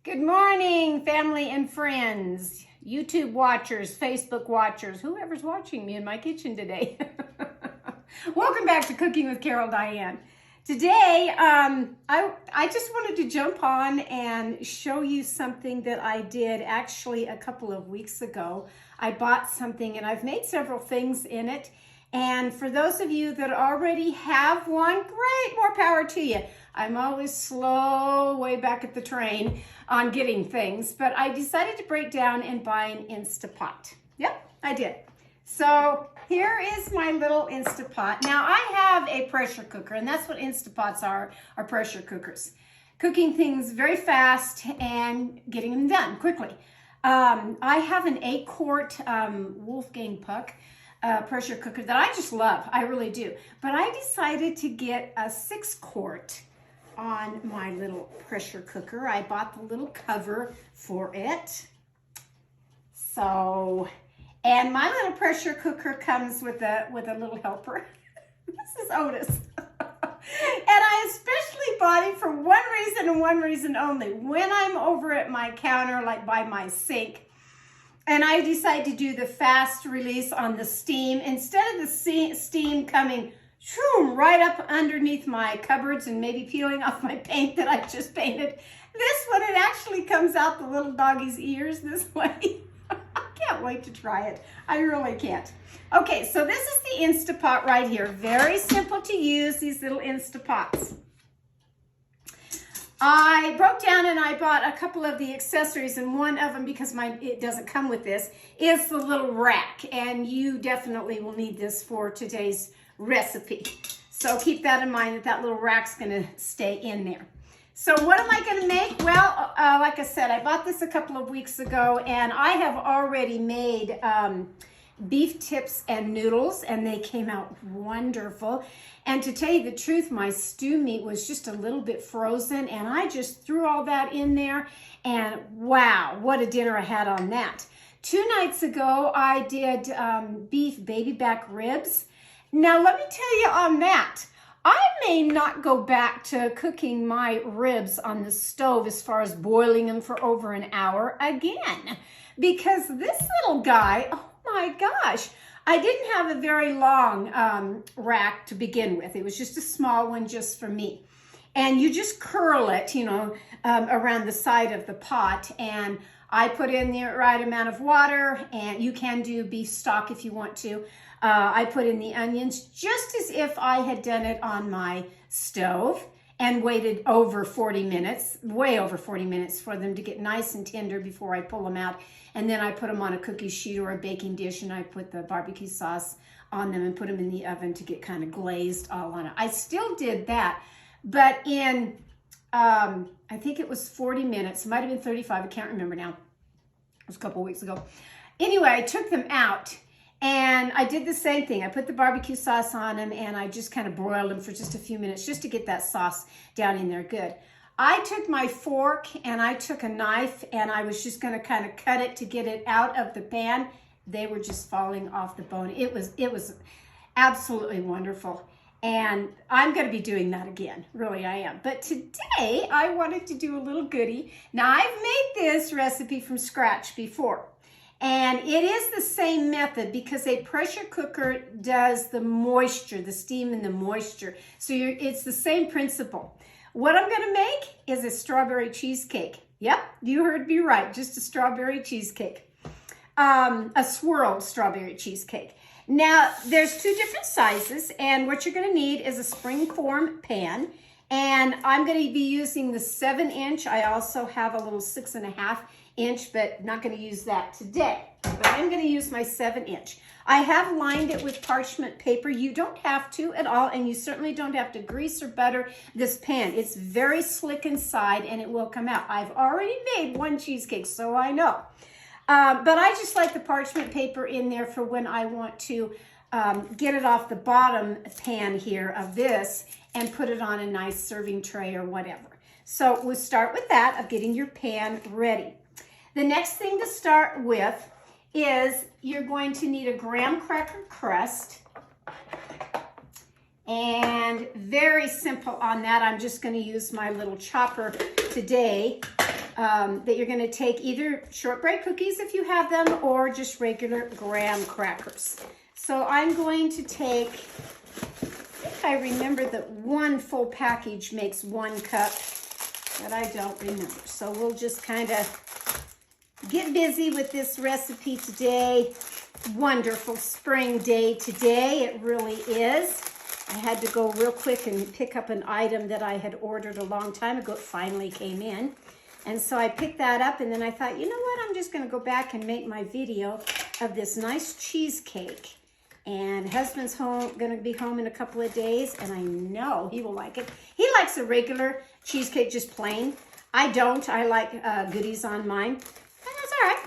Good morning, family and friends, YouTube watchers, Facebook watchers, whoever's watching me in my kitchen today. Welcome back to Cooking with Carol Diane. Today, I just wanted to jump on and show you something that I did actually a couple of weeks ago. I bought something and I've made several things in it. And for those of you that already have one, great, more power to you. I'm always slow way back at the train on getting things, but I decided to break down and buy an Instapot. Yep, I did. So here is my little Instapot. Now I have a pressure cooker, and that's what Instapots are pressure cookers. Cooking things very fast and getting them done quickly. I have an 8-quart Wolfgang Puck pressure cooker that I just love. I really do. But I decided to get a 6-quart on my little pressure cooker. I bought the little cover for it. So, and my little pressure cooker comes with a little helper. This is Otis. And I especially bought it for one reason and one reason only. When I'm over at my counter, like by my sink, and I decide to do the fast release on the steam, instead of the steam coming right up underneath my cupboards and maybe peeling off my paint that I just painted, this one, it actually comes out the little doggy's ears this way. I can't wait to try it. I really can't. Okay, so this is the Instapot right here. Very simple to use, these little Instapots. I broke down and I bought a couple of the accessories, and one of them, because it doesn't come with this, is the little rack. And you definitely will need this for today's recipe. So keep that in mind, that little rack's gonna stay in there. So what am I gonna make? Well, like I said, I bought this a couple of weeks ago, and I have already made beef tips and noodles, and they came out wonderful. And to tell you the truth, my stew meat was just a little bit frozen, and I just threw all that in there, and wow, what a dinner I had on that. 2 nights ago, I did beef baby back ribs. Now, let me tell you on that, I may not go back to cooking my ribs on the stove as far as boiling them for over an hour again, because this little guy, oh my gosh, I didn't have a very long rack to begin with. It was just a small one just for me. And you just curl it, around the side of the pot. And I put in the right amount of water, and you can do beef stock if you want to. I put in the onions just as if I had done it on my stove, and waited over 40 minutes, way over 40 minutes, for them to get nice and tender before I pull them out. And then I put them on a cookie sheet or a baking dish, and I put the barbecue sauce on them and put them in the oven to get kind of glazed all on it. I still did that, but in, I think it was 40 minutes, it might have been 35, I can't remember now. It was a couple weeks ago. Anyway, I took them out, and I did the same thing. I put the barbecue sauce on them, and I just kind of broiled them for just a few minutes just to get that sauce down in there good. I took my fork and I took a knife, and I was just going to kind of cut it to get it out of the pan. They were just falling off the bone. It was absolutely wonderful. And I'm going to be doing that again. Really, I am. But today, I wanted to do a little goodie. Now, I've made this recipe from scratch before. And it is the same method, because a pressure cooker does the moisture, the steam and the moisture. So it's the same principle. What I'm going to make is a strawberry cheesecake. Yep, you heard me right, just a strawberry cheesecake. A swirled strawberry cheesecake. Now, there's 2 different sizes, and what you're going to need is a springform pan. And I'm going to be using the 7-inch. I also have a little 6.5-inch, but not going to use that today. But I'm going to use my 7-inch. I have lined it with parchment paper. You don't have to at all, and you certainly don't have to grease or butter this pan. It's very slick inside, and it will come out. I've already made one cheesecake, so I know. But I just like the parchment paper in there for when I want to get it off the bottom pan here of this and put it on a nice serving tray or whatever. So we'll start with that, of getting your pan ready. The next thing to start with is you're going to need a graham cracker crust. And very simple on that. I'm just going to use my little chopper today that you're going to take either shortbread cookies if you have them or just regular graham crackers. So I'm going to take, I think I remember that one full package makes 1 cup, but I don't remember. So we'll just kind of get busy with this recipe today. Wonderful spring day today, it really is. I had to go real quick and pick up an item that I had ordered a long time ago. It finally came in. And so I picked that up, and then I thought, you know what, I'm just going to go back and make my video of this nice cheesecake. And husband's going to be home in a couple of days, and I know he will like it. He likes a regular cheesecake, just plain. I don't. I like goodies on mine, and that's all right.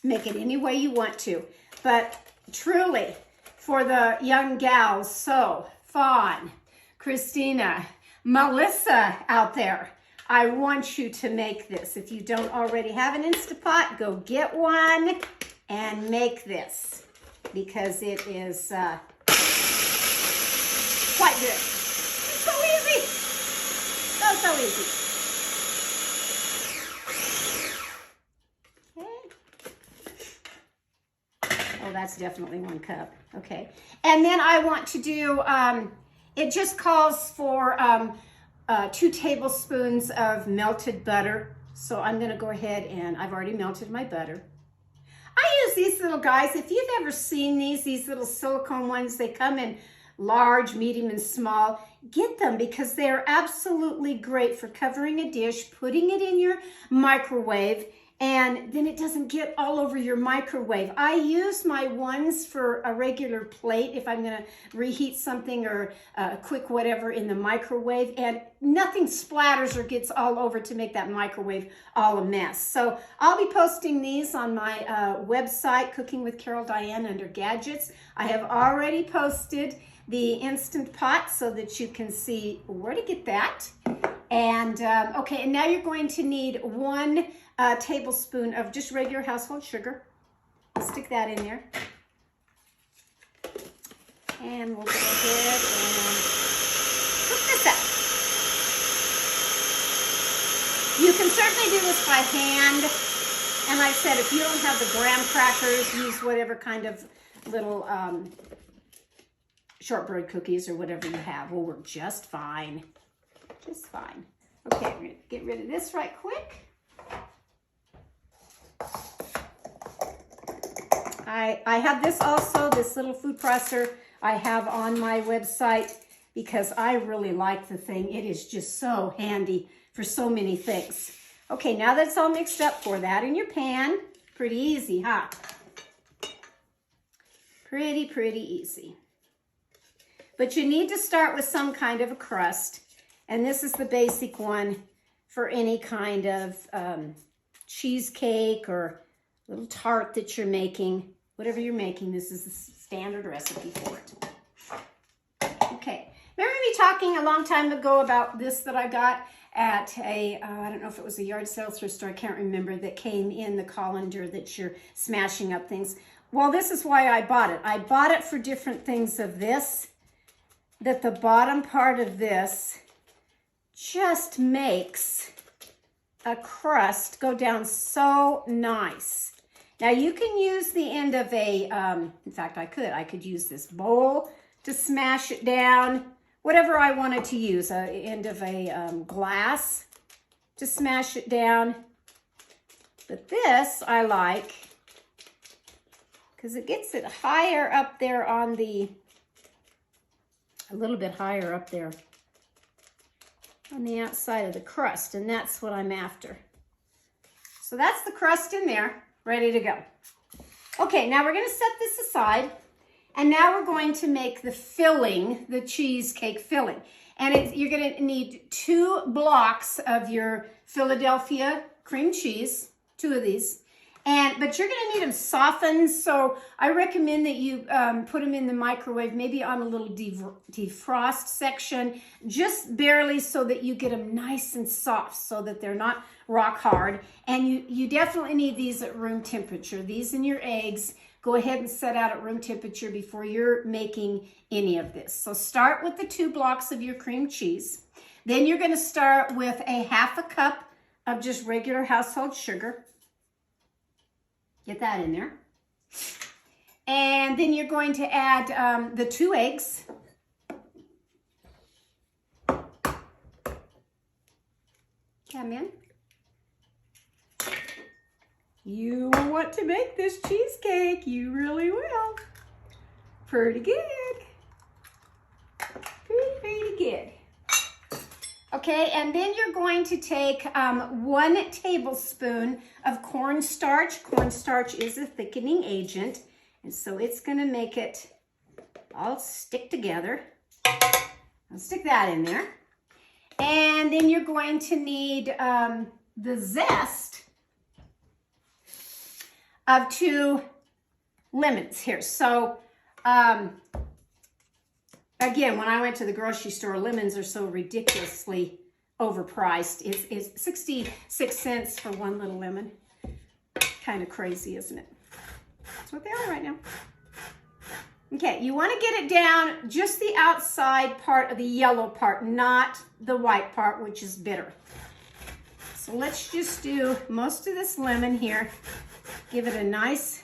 Make it any way you want to. But truly, for the young gals, so Fawn, Christina, Melissa out there, I want you to make this. If you don't already have an Instapot, go get one and make this because it is quite good. It's so easy. So easy. Okay. Oh, that's definitely 1 cup. Okay. And then I want to do, it just calls for 2 tablespoons of melted butter. So I'm going to go ahead and I've already melted my butter. I use these little guys. If you've ever seen these little silicone ones, they come in large, medium, and small. Get them because they're absolutely great for covering a dish, putting it in your microwave, and then it doesn't get all over your microwave. I use my ones for a regular plate if I'm going to reheat something or quick whatever in the microwave, and nothing splatters or gets all over to make that microwave all a mess. So I'll be posting these on my website, Cooking with Carol Diane, under Gadgets. I have already posted the Instant Pot so that you can see where to get that. And okay, and now you're going to need 1 tablespoon of just regular household sugar. Stick that in there. And we'll go ahead and cook this up. You can certainly do this by hand. And like I said, if you don't have the graham crackers, use whatever kind of little shortbread cookies or whatever you have will work just fine. Just fine. Okay, we're going to get rid of this right quick. I have this also, this little food processor I have on my website because I really like the thing. It is just so handy for so many things. Okay, now that's all mixed up, pour that in your pan. Pretty easy, huh? Pretty easy. But you need to start with some kind of a crust. And this is the basic one for any kind of cheesecake or little tart that you're making. Whatever you're making, this is the standard recipe for it. Okay. Remember me talking a long time ago about this that I got at a, I don't know if it was a yard sale or store, I can't remember, that came in the colander that you're smashing up things. Well, this is why I bought it. I bought it for different things of this, that the bottom part of this just makes a crust go down so nice. Now you can use the end of a, in fact I could use this bowl to smash it down, whatever I wanted to use, end of a glass to smash it down. But this I like because it gets it higher up there on the, a little bit higher up there on the outside of the crust, and that's what I'm after. So that's the crust in there, ready to go. Okay, now we're going to set this aside, and now we're going to make the filling, the cheesecake filling. And you're going to need 2 blocks of your Philadelphia cream cheese, 2 of these. But you're going to need them softened, so I recommend that you put them in the microwave, maybe on a little defrost section, just barely, so that you get them nice and soft, so that they're not rock hard. And you definitely need these at room temperature. These and your eggs, go ahead and set out at room temperature before you're making any of this. So start with the 2 blocks of your cream cheese. Then you're going to start with a 1/2 cup of just regular household sugar. Get that in there. And then you're going to add the 2 eggs. Come in. You want to make this cheesecake. You really will. Pretty good. Pretty good. Okay, and then you're going to take 1 tablespoon of cornstarch. Cornstarch is a thickening agent, and so it's going to make it all stick together. I'll stick that in there. And then you're going to need the zest of 2 lemons here. So, again, when I went to the grocery store, lemons are so ridiculously overpriced. It's 66 cents for 1 little lemon. Kind of crazy, isn't it? That's what they are right now. Okay, you want to get it down just the outside part of the yellow part, not the white part, which is bitter. So let's just do most of this lemon here. Give it a nice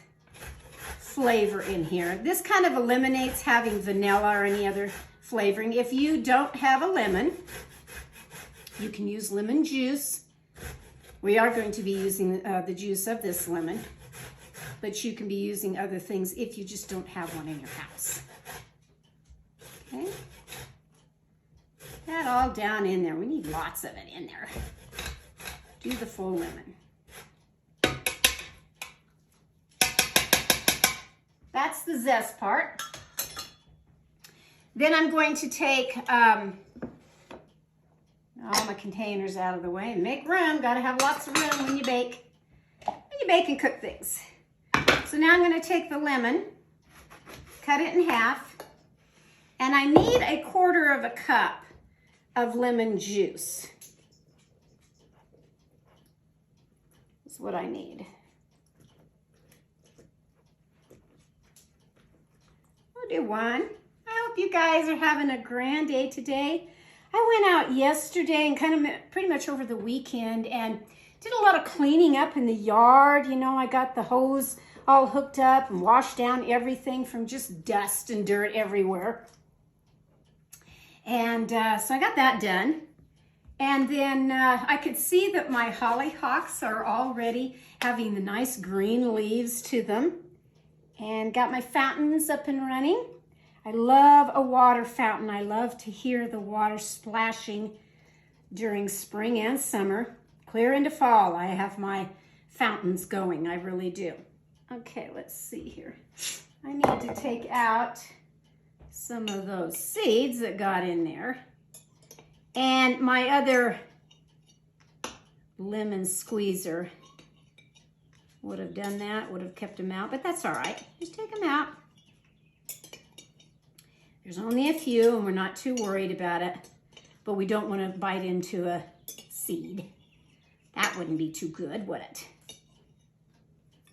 flavor in here. This kind of eliminates having vanilla or any other flavoring. If you don't have a lemon, you can use lemon juice. We are going to be using the juice of this lemon, but you can be using other things if you just don't have one in your house. Okay. That all down in there. We need lots of it in there. Do the full lemon. That's the zest part. Then I'm going to take all my containers out of the way and make room. Got to have lots of room when you bake. When you bake and cook things. So now I'm going to take the lemon, cut it in half, and I need 1/4 cup of lemon juice. That's what I need. I'll do 1. I hope you guys are having a grand day today. I went out yesterday and kind of pretty much over the weekend and did a lot of cleaning up in the yard. You know, I got the hose all hooked up and washed down everything from just dust and dirt everywhere. And so I got that done. And then I could see that my hollyhocks are already having the nice green leaves to them. And got my fountains up and running. I love a water fountain. I love to hear the water splashing during spring and summer. Clear into fall, I have my fountains going. I really do. Okay, let's see here. I need to take out some of those seeds that got in there. And my other lemon squeezer would have done that, would have kept them out, but that's all right. Just take them out. There's only a few and we're not too worried about it, but we don't want to bite into a seed. That wouldn't be too good, would it?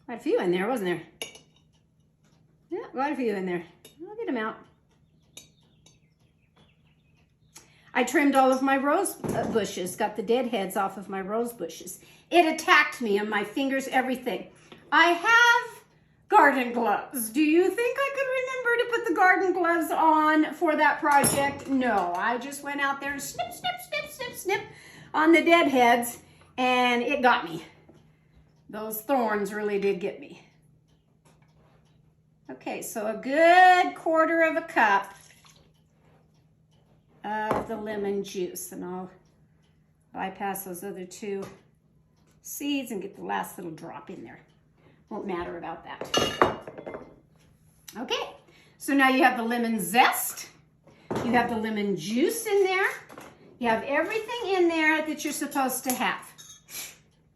Quite a few in there, wasn't there? Yeah, quite a few in there. I'll get them out. I trimmed all of my rose bushes, got the dead heads off of my rose bushes. It attacked me on my fingers, everything. I have garden gloves. Do you think I could remember to put the garden gloves on for that project? No, I just went out there and snip, snip, snip, snip, snip on the dead heads, and it got me. Those thorns really did get me. Okay, so a good 1/4 cup of the lemon juice, and I'll bypass those other 2 seeds and get the last little drop in there. Won't matter about that. Okay, so now you have the lemon zest, you have the lemon juice in there, you have everything in there that you're supposed to have.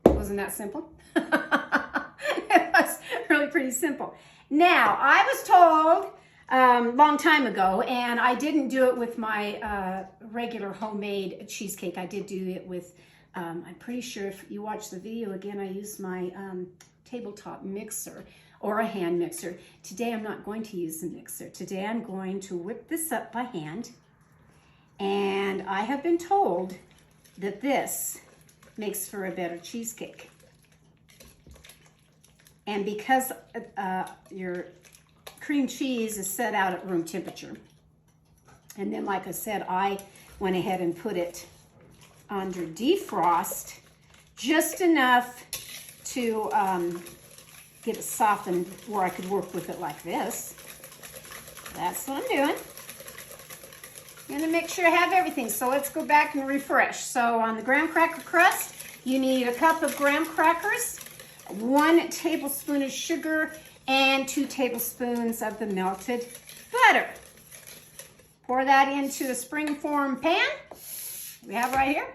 Wasn't that simple? It was really pretty simple. Now, I was told long time ago, and I didn't do it with my regular homemade cheesecake. I did do it with, I'm pretty sure if you watch the video again, I used my tabletop mixer or a hand mixer. Today I'm not going to use the mixer. Today I'm going to whip this up by hand. And I have been told that this makes for a better cheesecake. And because your cream cheese is set out at room temperature, and then like I said, I went ahead and put it under defrost just enough to get it softened where I could work with it like this. That's what I'm doing. I'm gonna make sure I have everything. So let's go back and refresh. So on the graham cracker crust, you need a cup of graham crackers, 1 tablespoon of sugar, and 2 tablespoons of the melted butter. Pour that into a springform pan we have right here.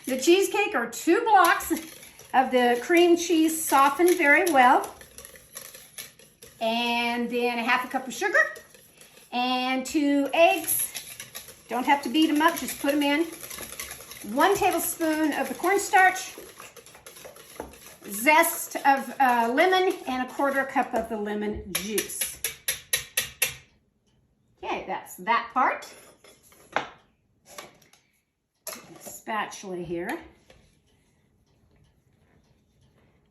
The cheesecake are 2 blocks of the cream cheese softened very well. And then a 1/2 cup of sugar and 2 eggs. Don't have to beat them up, just put them in. 1 tablespoon of the cornstarch, zest of lemon, and 1/4 cup of the lemon juice. Okay, that's that part. Spatula here.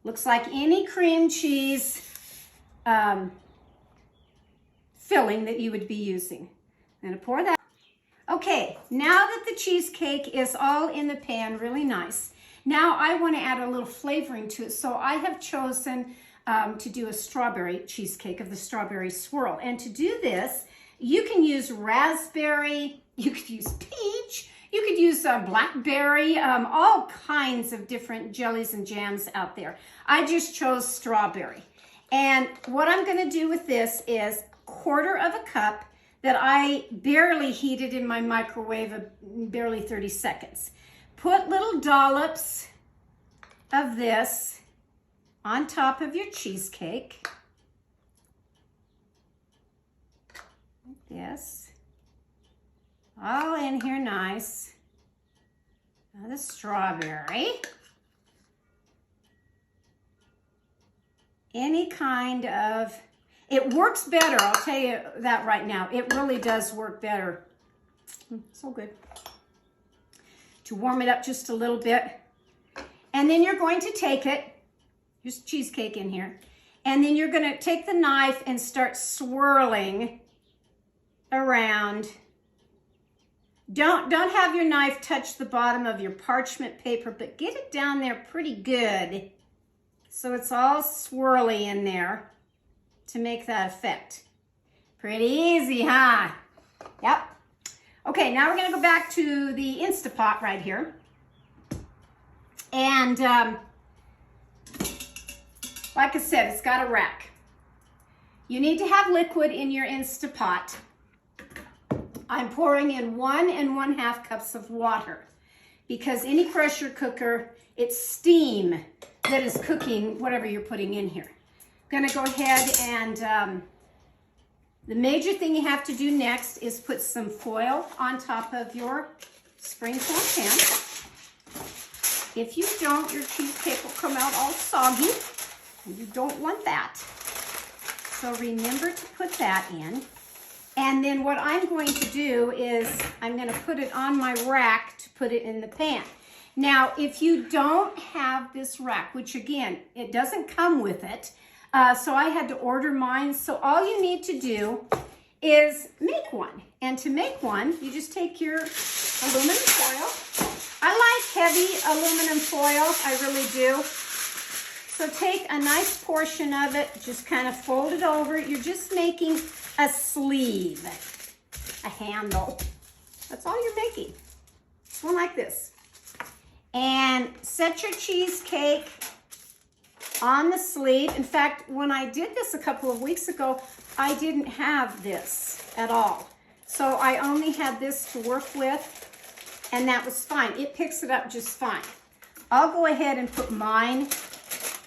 Looks like any cream cheese filling that you would be using. I'm gonna pour that. Okay, now that the cheesecake is all in the pan, really nice. Now I want to add a little flavoring to it, so I have chosen to do a strawberry cheesecake of the strawberry swirl. And to do this, you can use raspberry, you could use peach, you could use blackberry, all kinds of different jellies and jams out there. I just chose strawberry. And what I'm going to do with this is 1/4 cup that I barely heated in my microwave, barely 30 seconds. Put little dollops of this on top of your cheesecake. Like this. All in here nice. Now the strawberry. Any kind of, it works better, I'll tell you that right now. It really does work better. So good. To warm it up just a little bit. And then you're going to take it, there's cheesecake in here, and then you're going to take the knife and start swirling around. Don't have your knife touch the bottom of your parchment paper, but get it down there pretty good so it's all swirly in there to make that effect. Pretty easy, huh? Yep. Okay, now we're going to go back to the Instapot right here. And like I said, it's got a rack. You need to have liquid in your Instapot. I'm pouring in 1 1/2 cups of water because any pressure cooker, it's steam that is cooking whatever you're putting in here. I'm going to go ahead and the major thing you have to do next is put some foil on top of your springform pan. If you don't, your cheesecake will come out all soggy, and you don't want that. So remember to put that in. And then what I'm going to do is I'm going to put it on my rack to put it in the pan. Now, if you don't have this rack, which again, it doesn't come with it, so I had to order mine. So all you need to do is make one. And to make one, you just take your aluminum foil. I like heavy aluminum foil, I really do. So take a nice portion of it, just kind of fold it over. You're just making a sleeve, a handle. That's all you're making. Just one like this. And set your cheesecake on the sleeve. In fact, when I did this a couple of weeks ago, I didn't have this at all. So I only had this to work with, and that was fine. It picks it up just fine. I'll go ahead and put mine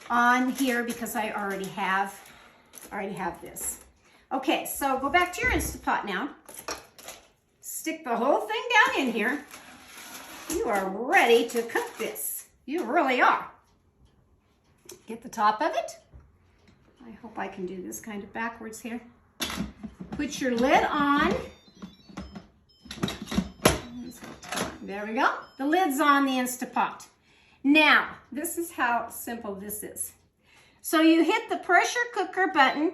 on here because I already have this. Okay, so go back to your Instapot now. Stick the whole thing down in here. You are ready to cook this. You really are. Get the top of it. I hope I can do this kind of backwards here. Put your lid on. There we go. The lid's on the Instapot. Now, this is how simple this is. So you hit the pressure cooker button.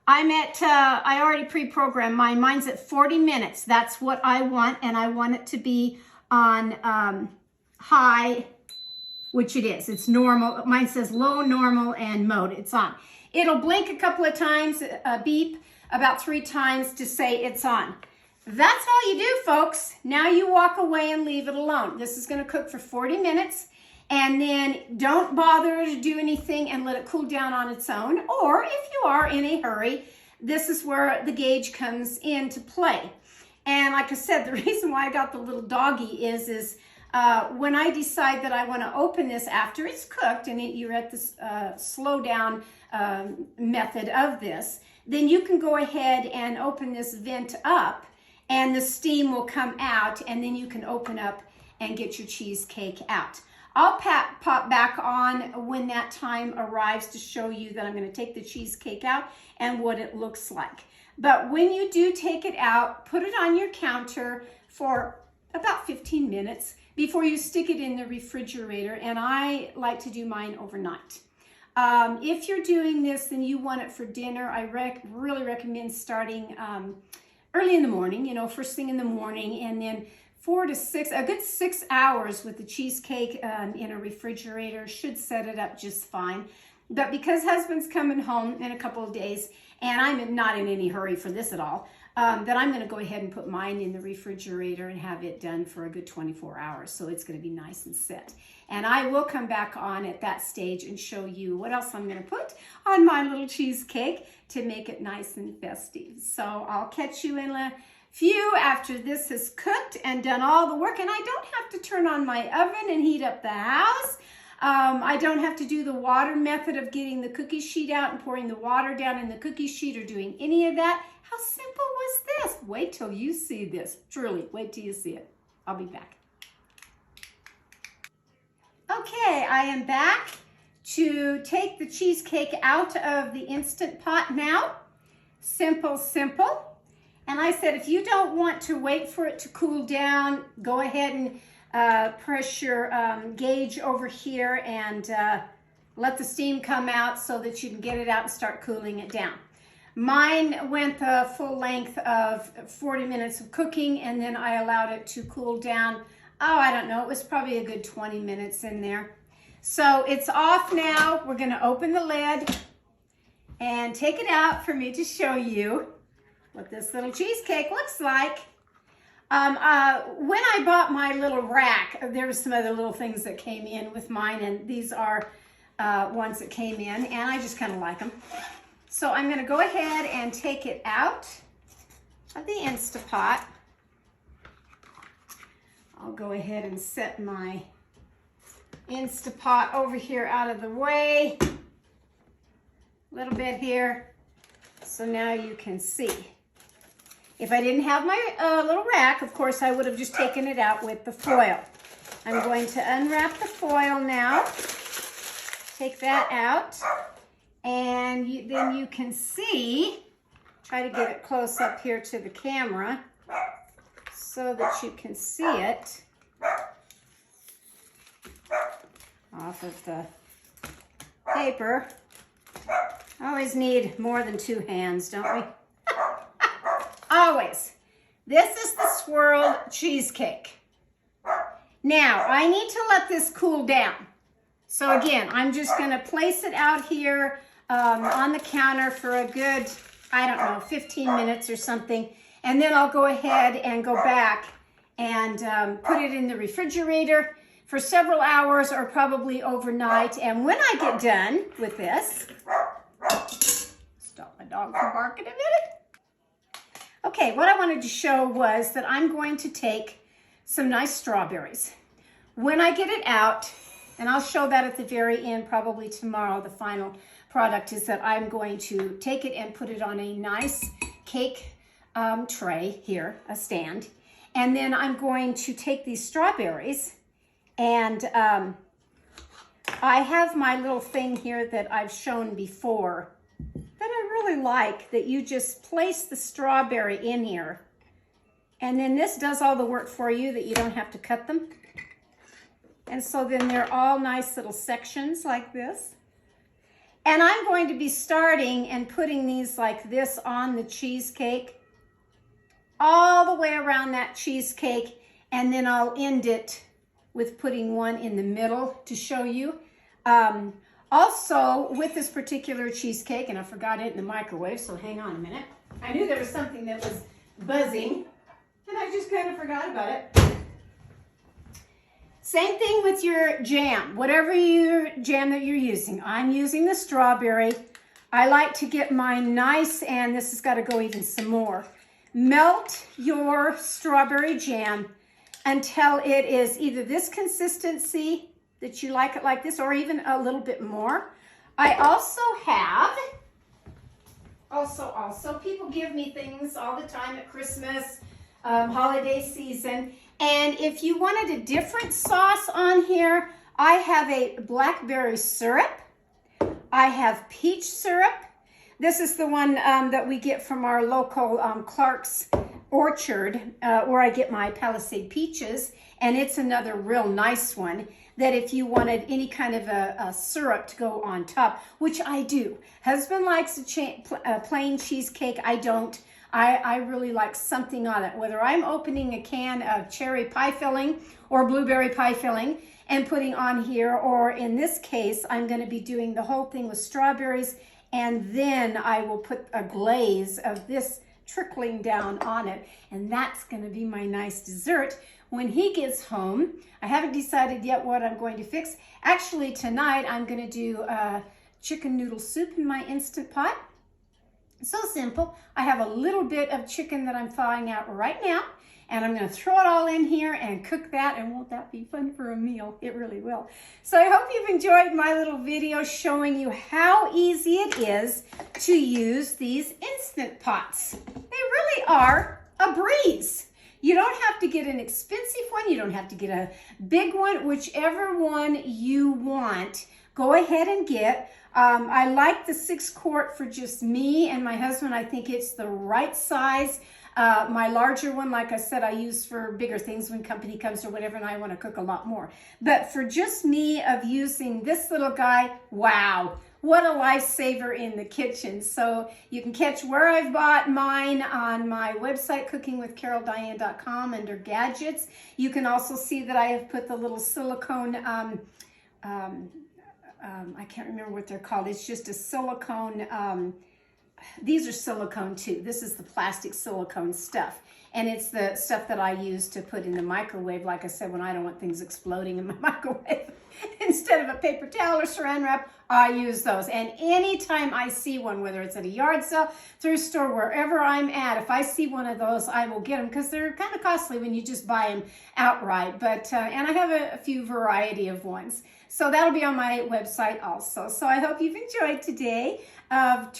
I already pre-programmed mine. Mine's at 40 minutes. That's what I want, and I want it to be on high, which it is. It's normal. Mine says low, normal, and mode. It's on. It'll blink a couple of times, beep about 3 times to say it's on. That's all you do, folks. Now you walk away and leave it alone. This is going to cook for 40 minutes. And then don't bother to do anything and let it cool down on its own. Or if you are in a hurry, this is where the gauge comes into play. And like I said, the reason why I got the little doggy is when I decide that I want to open this after it's cooked and you're at this slow down method of this, then you can go ahead and open this vent up and the steam will come out, and then you can open up and get your cheesecake out. I'll pop back on when that time arrives to show you that I'm going to take the cheesecake out and what it looks like. But when you do take it out, put it on your counter for about 15 minutes before you stick it in the refrigerator, and I like to do mine overnight. If you're doing this and you want it for dinner, I really recommend starting early in the morning, you know, first thing in the morning, and then 4 to 6, a good 6 hours with the cheesecake in a refrigerator should set it up just fine. But because husband's coming home in a couple of days, and I'm not in any hurry for this at all, that I'm going to go ahead and put mine in the refrigerator and have it done for a good 24 hours. So it's going to be nice and set. And I will come back on at that stage and show you what else I'm going to put on my little cheesecake to make it nice and festive. So I'll catch you in a few after this has cooked and done all the work. And I don't have to turn on my oven and heat up the house. I don't have to do the water method of getting the cookie sheet out and pouring the water down in the cookie sheet or doing any of that. How simple was this? Wait till you see this. Truly, wait till you see it. I'll be back. Okay, I am back to take the cheesecake out of the Instant Pot now. Simple, simple. And I said, if you don't want to wait for it to cool down, go ahead and press your gauge over here and let the steam come out so that you can get it out and start cooling it down. Mine went the full length of 40 minutes of cooking, and then I allowed it to cool down. Oh, I don't know, it was probably a good 20 minutes in there. So it's off now. We're gonna open the lid and take it out for me to show you what this little cheesecake looks like. When I bought my little rack, there were some other little things that came in with mine, and these are ones that came in, and I just kind of like them. So I'm going to go ahead and take it out of the Instapot. I'll go ahead and set my Instapot over here out of the way. A little bit here, so now you can see. If I didn't have my little rack, of course, I would have just taken it out with the foil. I'm going to unwrap the foil now. Take that out. And then you can see, try to get it close up here to the camera so that you can see it off of the paper. Always need more than 2 hands, don't we? Always. This is the swirled cheesecake. Now, I need to let this cool down. So again, I'm just going to place it out here on the counter for a good, I don't know, 15 minutes or something. And then I'll go ahead and go back and put it in the refrigerator for several hours or probably overnight. And when I get done with this, stop my dog from barking a minute. Okay, what I wanted to show was that I'm going to take some nice strawberries. When I get it out, and I'll show that at the very end, probably tomorrow, the final product is that I'm going to take it and put it on a nice cake tray here, a stand. And then I'm going to take these strawberries and I have my little thing here that I've shown before that I really like, that you just place the strawberry in here And then this does all the work for you that you don't have to cut them. And so then they're all nice little sections like this. And I'm going to be starting and putting these like this on the cheesecake, all the way around that cheesecake, and then I'll end it with putting one in the middle to show you. Also, with this particular cheesecake, and I forgot it in the microwave, so hang on a minute. I knew there was something that was buzzing, and I just kind of forgot about it. Same thing with your jam, whatever your jam that you're using. I'm using the strawberry. I like to get mine nice, and this has got to go even some more. Melt your strawberry jam until it is either this consistency that you like it like this, or even a little bit more. I also have, people give me things all the time at Christmas, holiday season. And if you wanted a different sauce on here, I have a blackberry syrup. I have peach syrup. This is the one that we get from our local Clark's Orchard, where I get my Palisade peaches. And it's another real nice one that if you wanted any kind of a syrup to go on top, which I do. Husband likes a plain cheesecake. I don't. I really like something on it, whether I'm opening a can of cherry pie filling or blueberry pie filling and putting on here, or in this case, I'm going to be doing the whole thing with strawberries, and then I will put a glaze of this trickling down on it, and that's going to be my nice dessert when he gets home. I haven't decided yet what I'm going to fix. Actually, tonight I'm going to do chicken noodle soup in my Instant Pot. So simple. I have a little bit of chicken that I'm thawing out right now, and I'm going to throw it all in here and cook that, and won't that be fun for a meal? It really will. So I hope you've enjoyed my little video showing you how easy it is to use these Instant Pots. They really are a breeze. You don't have to get an expensive one. You don't have to get a big one. Whichever one you want, go ahead and get. I like the 6-quart for just me and my husband. I think it's the right size. My larger one, like I said, I use for bigger things when company comes or whatever, and I want to cook a lot more. But for just me of using this little guy, wow, what a lifesaver in the kitchen. So you can catch where I've bought mine on my website, cookingwithcaroldiane.com, under gadgets. You can also see that I have put the little silicone, I can't remember what they're called. It's just a silicone, these are silicone too. This is the plastic silicone stuff. And it's the stuff that I use to put in the microwave, like I said, when I don't want things exploding in my microwave. Instead of a paper towel or saran wrap, I use those. And anytime I see one, whether it's at a yard sale, thrift store, wherever I'm at, if I see one of those, I will get them, because they're kind of costly when you just buy them outright. But and I have a few variety of ones. So that'll be on my website also. So I hope you've enjoyed today of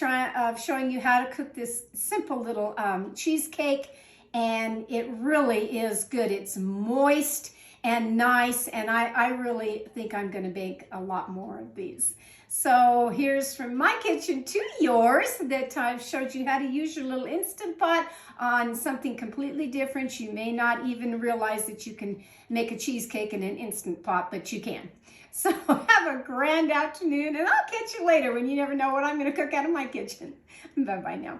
showing you how to cook this simple little cheesecake. And it really is good. It's moist and nice, and I really think I'm going to bake a lot more of these. So here's from my kitchen to yours, that I've showed you how to use your little Instant Pot on something completely different. You may not even realize that you can make a cheesecake in an Instant Pot, but you can. So have a grand afternoon, and I'll catch you later when you never know what I'm going to cook out of my kitchen. Bye-bye now.